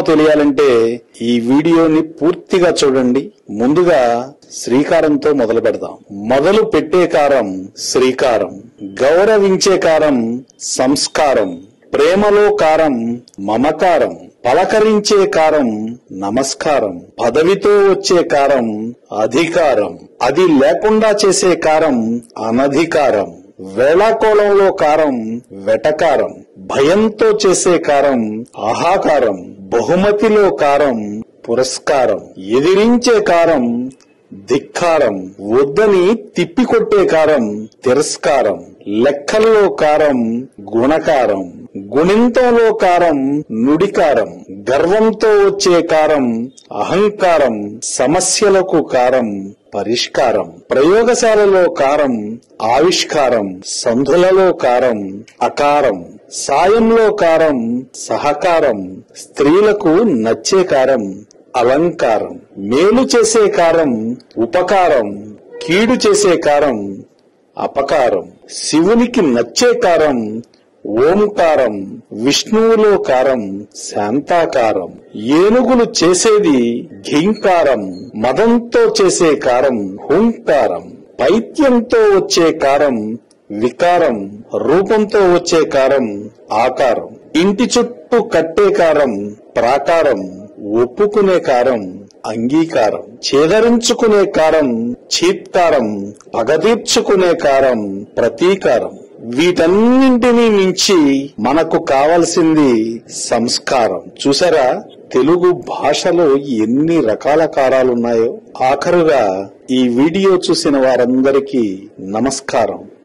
తెలియాలంటే ఈ వీడియోని పూర్తిగా చూడండి. ముందుగా శ్రీకారంతో మొదలు పెడదాం. మొదలు పెట్టే కారం శ్రీకారం, గౌరవించే కారం సంస్కారం, ప్రేమలో కారం మమకారం, పలకరించే కారం నమస్కారం, పదవితో వచ్చే కారం అధికారం, అది లేకుండా చేసే కారం అనధికారం, వేళాకోళంలో కారం వెటకారం, భయంతో చేసే కారం ఆహాకారం, బహుమతిలో కారం పురస్కారం, ఎదిరించే కారం ధిక్కారం, వద్దని తిప్పికొట్టే కారం తిరస్కారం, లెక్కల్లో కారం గుణకారం, గుణింతంలో కారం నుడికారం, గర్వంతో వచ్చే కారం అహంకారం, సమస్యలకు కారం పరిష్కారం, ప్రయోగశాలలో కారం ఆవిష్కారం, సంధులలో కారం అకారం, సాయంలో కారం సహకారం, స్త్రీలకు నచ్చే కారం అలంకారం, మేలు చేసే కారం ఉపకారం, కీడు చేసే కారం అపకారం, శివునికి నచ్చే కారం ఓంకారం, విష్ణువులో కారం శాంతాకారం, ఏనుగులు చేసేది ఘీంకారం, మదంతో చేసే కారం హుంకారం, పైత్యంతో వచ్చే కారం వికారం, రూపంతో వచ్చే కారం ఆకారం, ఇంటి చుట్టూ కట్టే కారం ప్రాకారం, ఒప్పుకునే కారం అంగీకారం, చేదరించుకునే కారం చీత్కారం, పగదీర్చుకునే కారం ప్రతీకారం. వీటన్నింటినీ మించి మనకు కావలసింది సంస్కారం. చూసారా, తెలుగు భాషలో ఎన్ని రకాల కారాలున్నాయో. ఆఖరుగా ఈ వీడియో చూసిన వారందరికీ నమస్కారం.